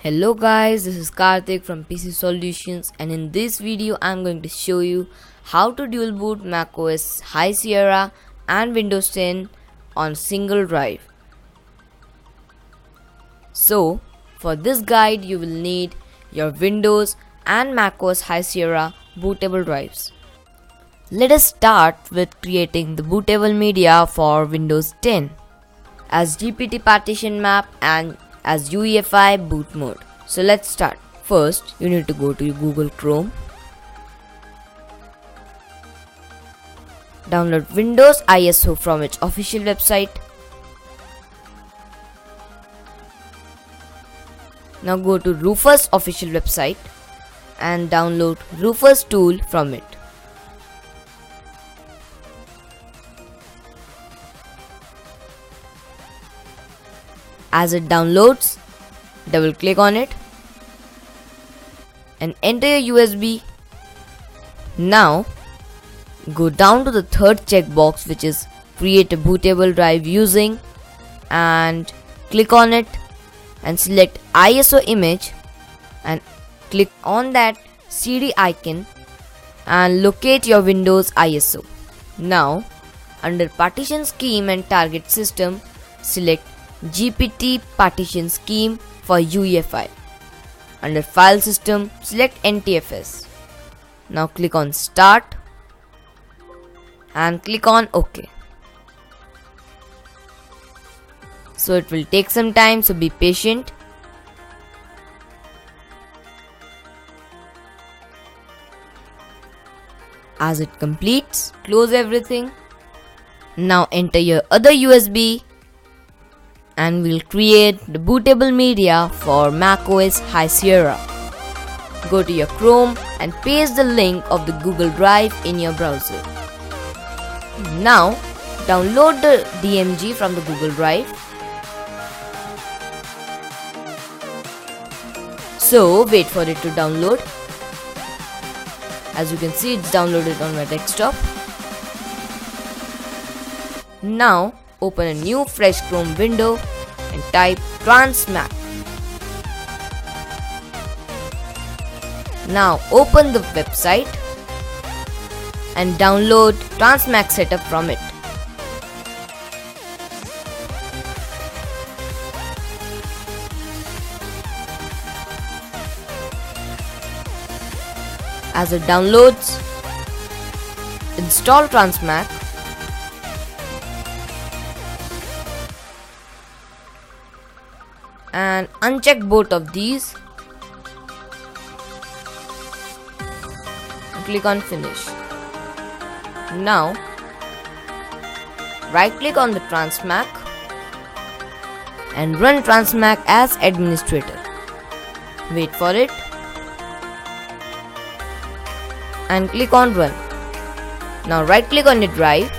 Hello guys, this is Karthik from PC Solutions, and in this video I'm going to show you how to dual boot macOS High Sierra and Windows 10 on single drive. So for this guide you will need your Windows and macOS High Sierra bootable drives. Let us start with creating the bootable media for Windows 10 as GPT partition map and as UEFI boot mode. So let's start. First, you need to go to Google Chrome. Download Windows ISO from its official website. Now go to Rufus official website and download Rufus tool from it. As it downloads, double click on it and enter your USB. Now go down to the third checkbox, which is create a bootable drive using, and click on it and select ISO image and click on that CD icon and locate your Windows ISO. Now under partition scheme and target system, select GPT partition scheme for UEFI. Under file system, select NTFS. Now click on start and click on OK. So it will take some time, so be patient. As it completes, close everything. Now enter your other USB and we'll create the bootable media for macOS High Sierra. Go to your Chrome and paste the link of the Google Drive in your browser. Now download the DMG from the Google Drive. So wait for it to download. As you can see, it's downloaded on my desktop. Now open a new fresh Chrome window and type transmac. Now open the website and download transmac setup from it. As it downloads, install transmac. And uncheck both of these and click on finish. Now right click on the transmac and run transmac as administrator. Wait for it and click on run. Now right click on the drive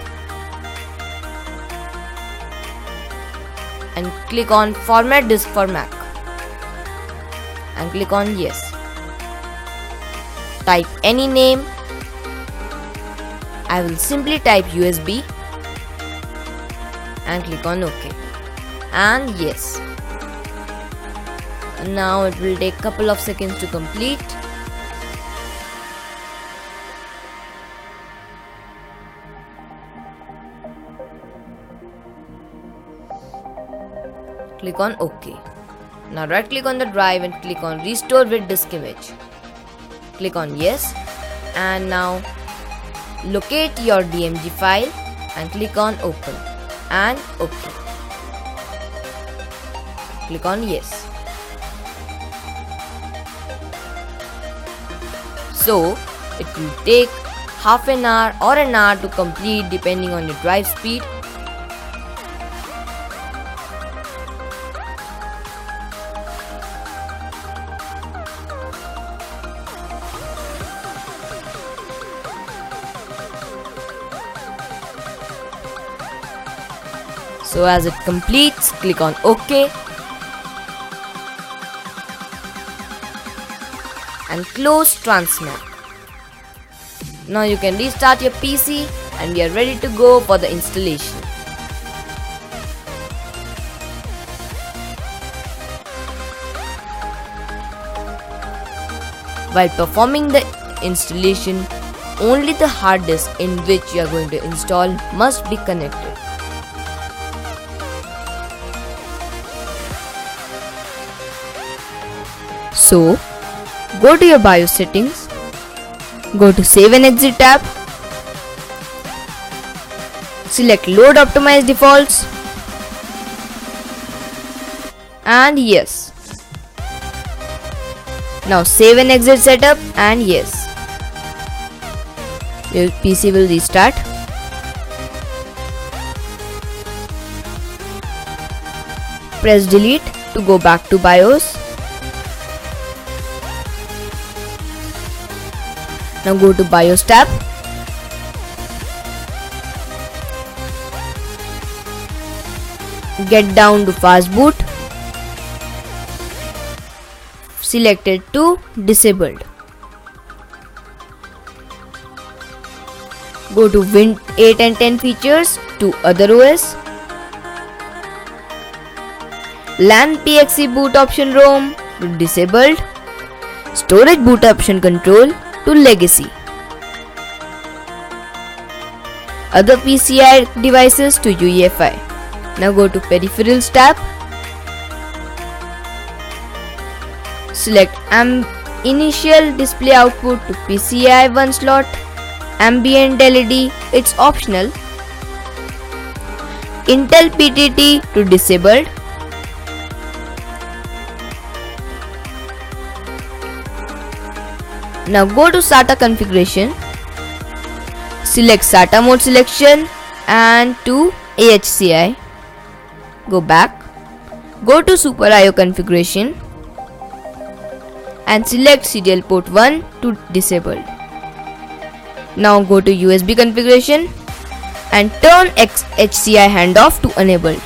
and click on format disk for Mac and click on yes. Type any name. I will simply type USB and click on OK and yes. And now it will take a couple of seconds to complete. Click on OK. Now right click on the drive and click on restore with disk image. Click on yes and now locate your DMG file and click on open and OK. Click on yes. So it will take half an hour or an hour to complete depending on your drive speed. So as it completes, click on OK and close transmac. Now you can restart your PC and we are ready to go for the installation. While performing the installation, only the hard disk in which you are going to install must be connected. So, go to your BIOS settings, go to Save and Exit tab, select Load Optimized Defaults, and yes. Now save and exit setup, and yes. Your PC will restart. Press delete to go back to BIOS. Now go to BIOS tab. Get down to fast boot. Select it to disabled. Go to Win 8 and 10 features to other OS. LAN PXE boot option ROM to disabled. Storage boot option control to legacy. Other PCI devices to UEFI. Now go to Peripherals tab. Select Initial Display Output to PCI 1 slot. Ambient LED, it's optional. Intel PTT to disabled. Now go to SATA configuration. Select SATA mode selection and to AHCI. Go back. Go to Super IO configuration and select serial port 1 to disabled. Now go to USB configuration and turn HCI handoff to enabled.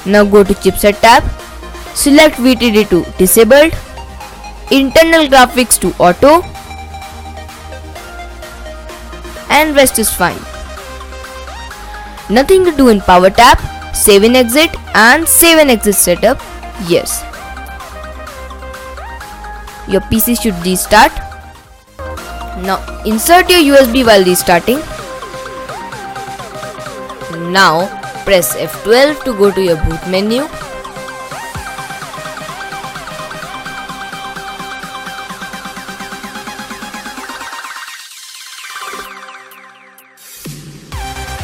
Now go to chipset tab, select VTD to disabled, internal graphics to auto, and rest is fine. Nothing to do in power tab, save and exit and save and exit setup, yes. Your PC should restart. Now insert your USB while restarting. Now press F12 to go to your boot menu.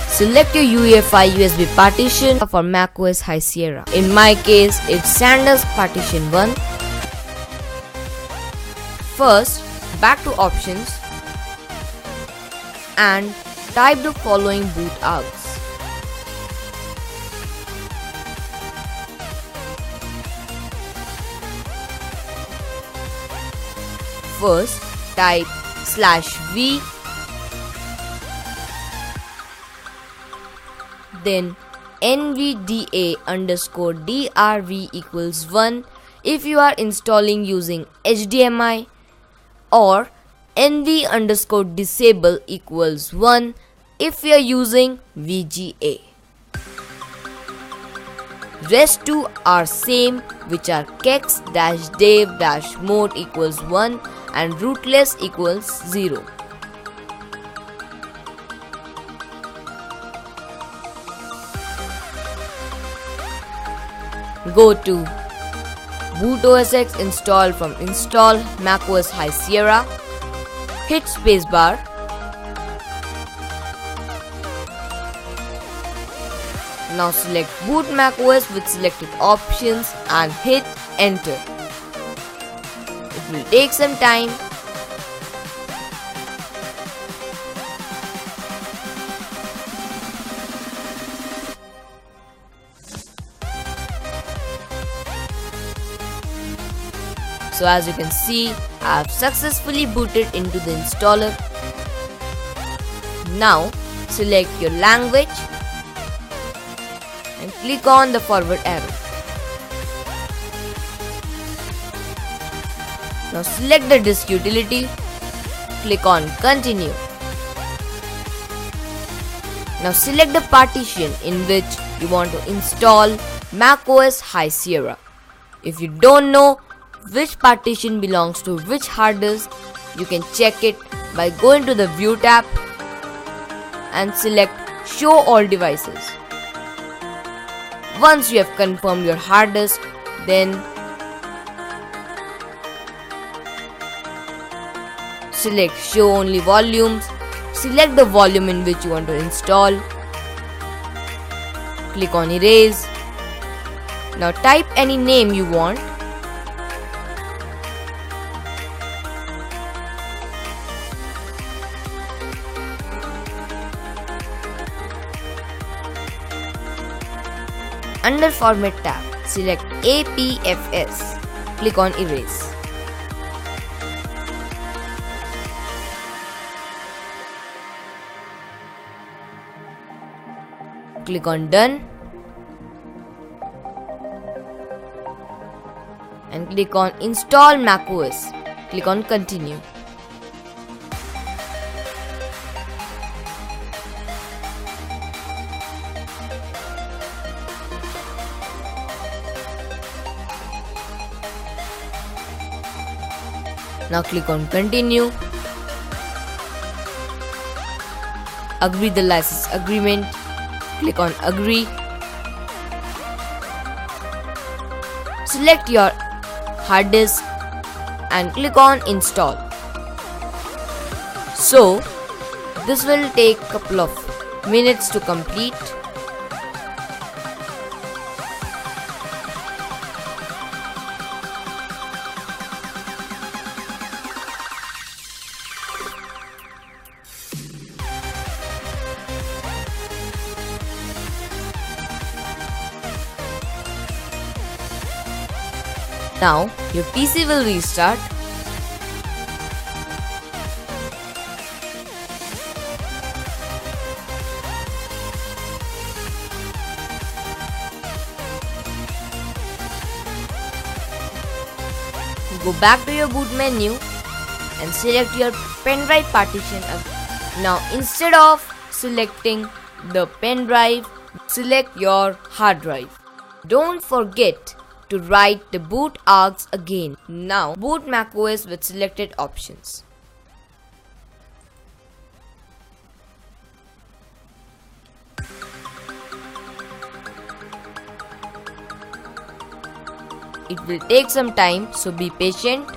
Select your UEFI USB partition for macOS High Sierra. In my case, it's Sanders Partition 1. First, back to options and type the following boot args. First, type /v, then nvda_drv equals 1 if you are installing using HDMI, or nv_disable equals 1 if you are using VGA. Rest two are same, which are kex-dev-mode equals 1 and rootless equals 0. Go to boot OS X install from install macOS High Sierra. Hit spacebar. Now select boot macOS with selected options and hit enter. It will take some time. So as you can see, I have successfully booted into the installer. Now select your language and click on the forward arrow. Now select the disk utility, click on continue. Now select the partition in which you want to install macOS High Sierra. If you don't know which partition belongs to which hard disk, you can check it by going to the View tab and select Show All Devices. Once you have confirmed your hard disk, then select Show Only Volumes. Select the volume in which you want to install. Click on Erase. Now type any name you want. Under Format tab, select APFS. Click on Erase. Click on Done. And click on Install macOS. Click on Continue. Now click on Continue. Agree the license agreement. Click on Agree. Select your hard disk and click on Install. So, this will take a couple of minutes to complete. Now your PC will restart. Go back to your boot menu and select your pen drive partition. Now instead of selecting the pen drive, select your hard drive. Don't forget to write the boot args again. Now boot macOS with selected options. It will take some time, so be patient.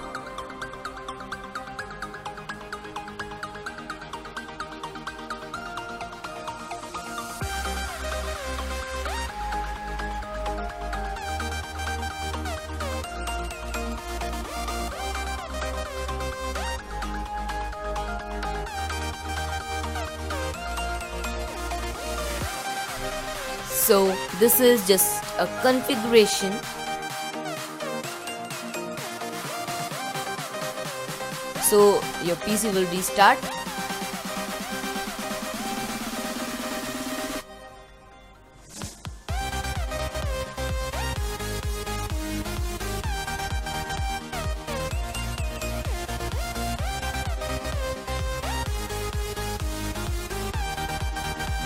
So this is just a configuration. So your PC will restart.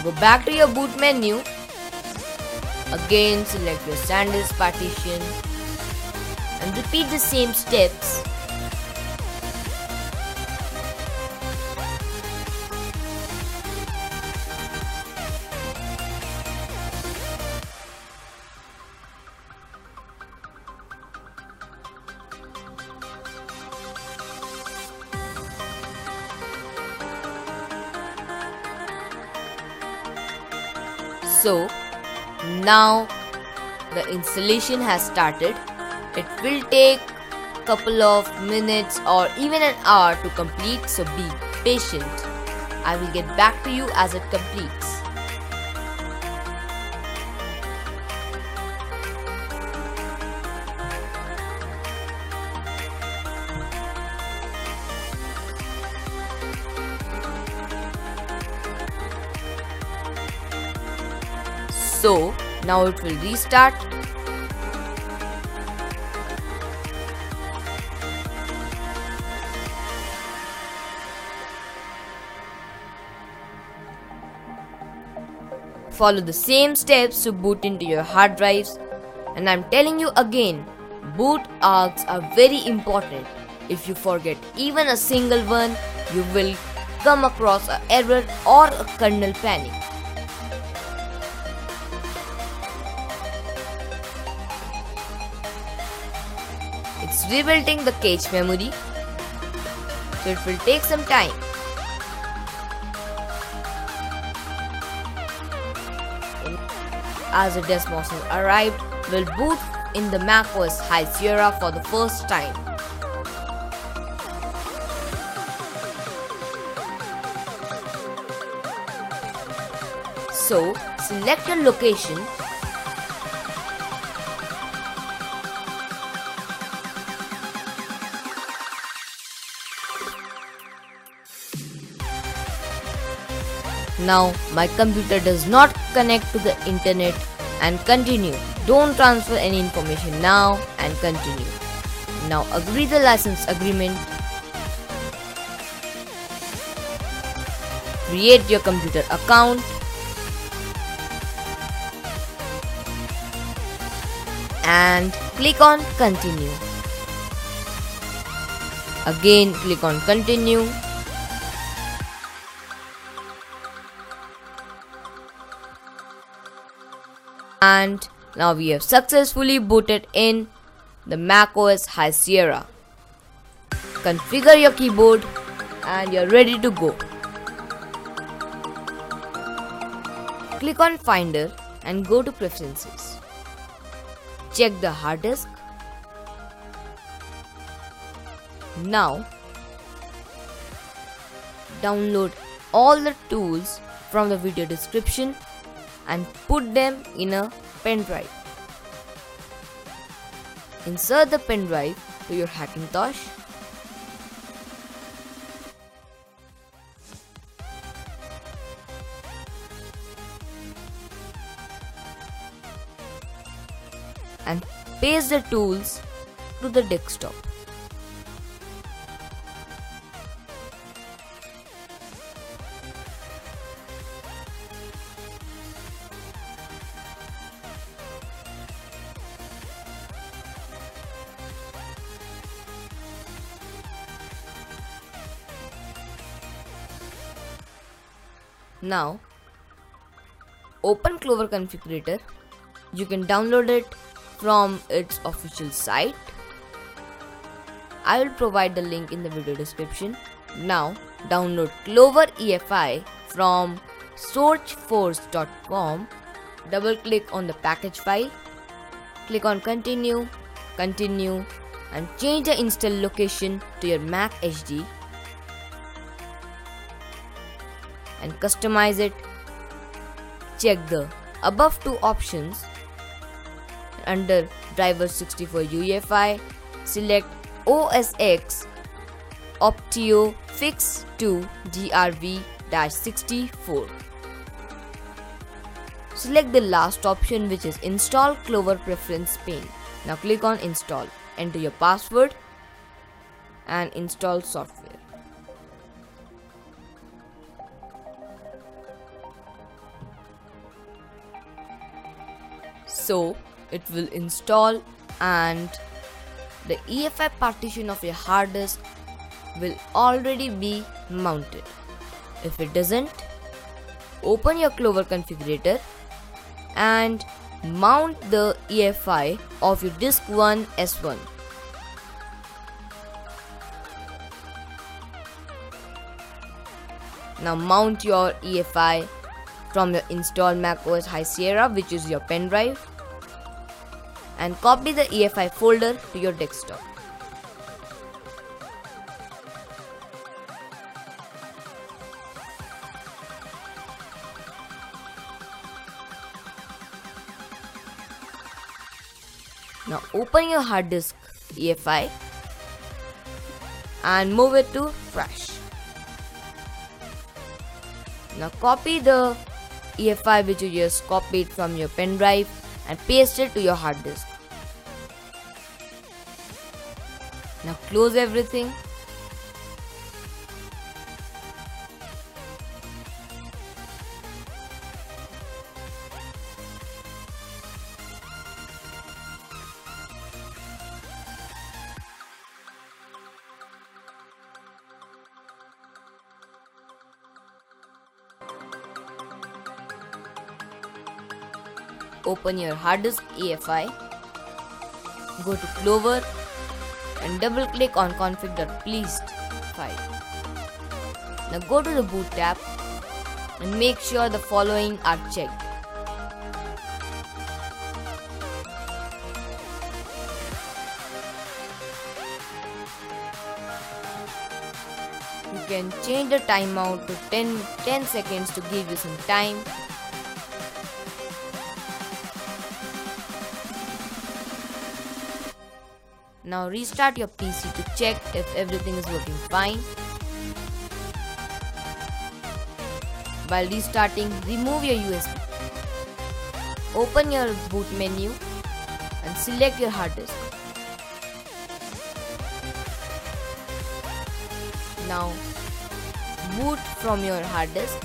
Go back to your boot menu. Again select your SanDisk partition and repeat the same steps. So now the installation has started. It will take a couple of minutes or even an hour to complete, so be patient. I will get back to you as it completes. So now it will restart. Follow the same steps to boot into your hard drives, and I'm telling you again, Boot args are very important. If you forget even a single one, you will come across an error or a kernel panic. It's rebuilding the cache memory, so it will take some time. As the Desmos has arrived, we'll boot in the macOS High Sierra for the first time. So, select your location . Now, my computer does not connect to the internet and continue. Don't transfer any information now and continue. Now, agree the license agreement. Create your computer account. And click on continue. Again, click on continue. And now we have successfully booted in the macOS High Sierra. Configure your keyboard and you're ready to go. Click on Finder and go to Preferences. Check the hard disk. Now, download all the tools from the video description and put them in a pen drive. Insert the pen drive to your Hackintosh. And paste the tools to the desktop. Now, open Clover Configurator. You can download it from its official site. I will provide the link in the video description. Now, download Clover EFI from sourceforge.com. Double click on the package file. Click on continue, continue, and change the install location to your Mac HD. And customize it. Check the above two options. Under driver 64 UEFI, select OS X Optio Fix to GRV-64. Select the last option, which is Install Clover Preference Pane. Now click on Install. Enter your password and install software. So, it will install and the EFI partition of your hard disk will already be mounted. If it doesn't, open your Clover configurator and mount the EFI of your disk 1 S1. Now mount your EFI from your installed macOS High Sierra, which is your pen drive, and copy the EFI folder to your desktop. Now open your hard disk EFI and move it to flash. Now copy the EFI which you just copied from your pen drive and paste it to your hard disk. Now close everything. open your hard disk EFI, go to Clover and double click on config.pleased file. Now go to the boot tab and make sure the following are checked. You can change the timeout to 10 seconds to give you some time. Now restart your PC to check if everything is working fine. While restarting, remove your USB. Open your boot menu and select your hard disk. Now boot from your hard disk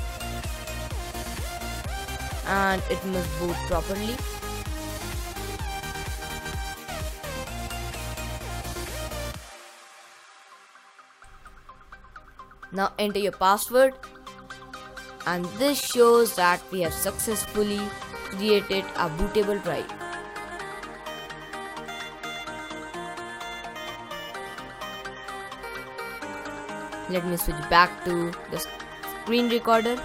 and it must boot properly. Now enter your password and this shows that we have successfully created a bootable drive. Let me switch back to the screen recorder.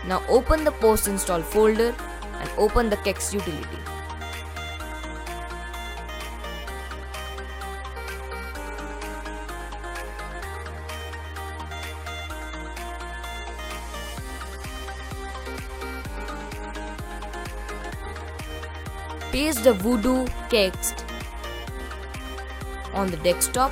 Now open the post install folder and open the kext utility. Paste the Voodoo text on the desktop.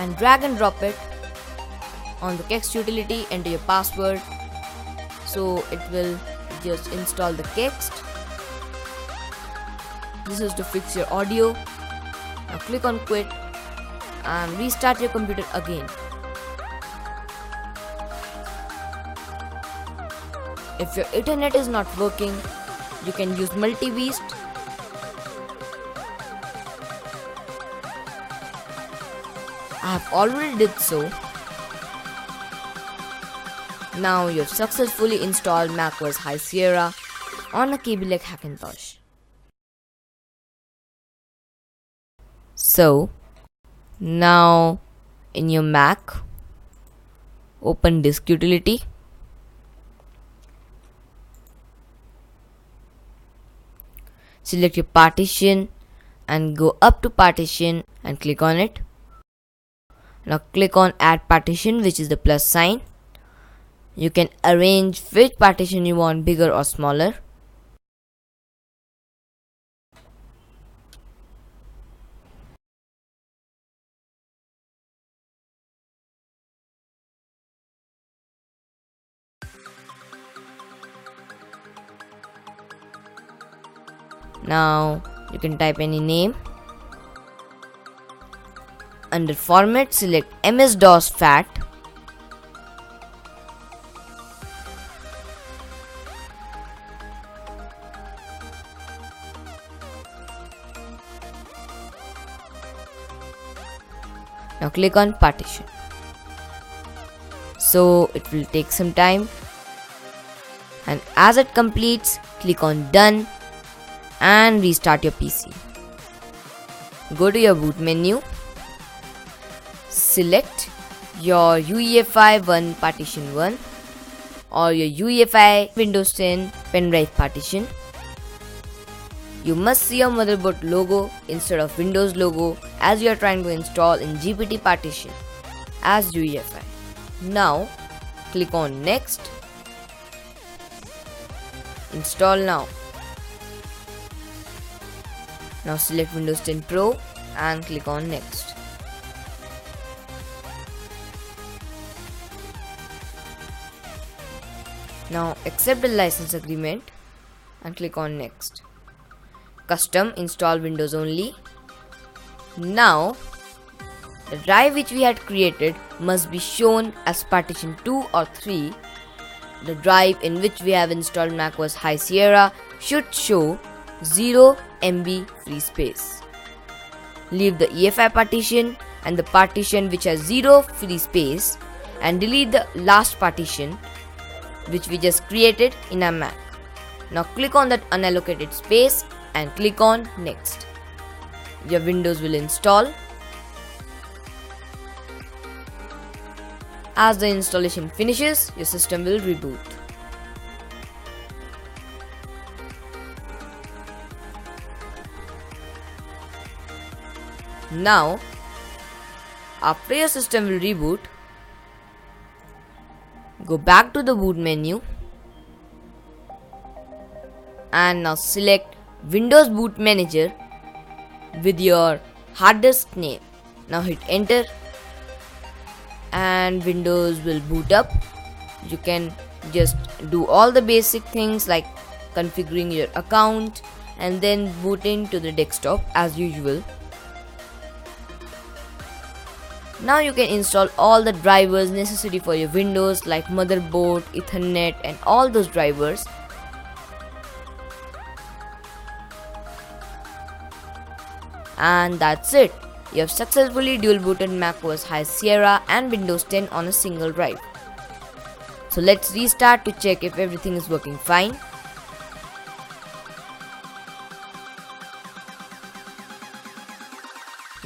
And drag and drop it on the kext utility, enter your password so it will just install the kext. This is to fix your audio. Now click on quit and restart your computer again. If your internet is not working, you can use multi-beast. I have already did so. Now you have successfully installed macOS High Sierra on a cable like Hackintosh. So now in your Mac, open disk utility. Select your partition and go up to partition and click on it. Now click on add partition, which is the plus sign. You can arrange which partition you want, bigger or smaller. Now you can type any name. Under format, select MS-DOS FAT. Now click on partition. So it will take some time, and as it completes, click on done and restart your PC. Go to your boot menu. Select your UEFI 1 partition 1 or your UEFI Windows 10 pen drive partition. You must see your motherboard logo instead of Windows logo as you are trying to install in GPT partition as UEFI. Now click on next. Install now. Now select Windows 10 Pro and click on next. Now accept the license agreement and click on next. custom install Windows only. Now the drive which we had created must be shown as partition 2 or 3. The drive in which we have installed macOS High Sierra should show 0 MB free space. Leave the EFI partition and the partition which has 0 free space and delete the last partition which we just created in our Mac. Now click on that unallocated space and click on Next. Your Windows will install. As the installation finishes, your system will reboot. Now, after your system will reboot, go back to the boot menu and now select Windows Boot Manager with your hard disk name. Now hit enter and Windows will boot up. You can just do all the basic things like configuring your account and then booting to the desktop as usual. Now you can install all the drivers necessary for your Windows like motherboard, Ethernet and all those drivers. And that's it. You have successfully dual booted macOS High Sierra and Windows 10 on a single drive. So let's restart to check if everything is working fine.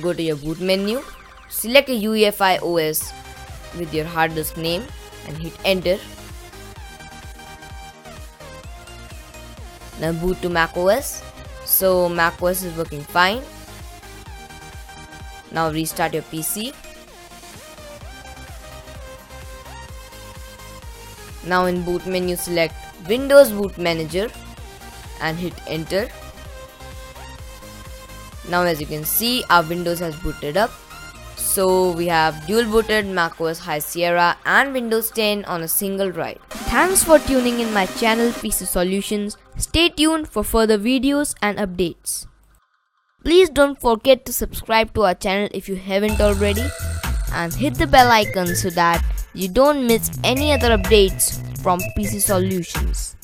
Go to your boot menu, select a UEFI OS with your hard disk name and hit enter. Now boot to macOS. So macOS is working fine. Now restart your PC. Now in boot menu select Windows Boot Manager and hit enter. Now as you can see, our Windows has booted up. So we have dual booted macOS High Sierra and Windows 10 on a single drive. Thanks for tuning in my channel PC Solutions. Stay tuned for further videos and updates. Please don't forget to subscribe to our channel if you haven't already and hit the bell icon so that you don't miss any other updates from PC Solutions.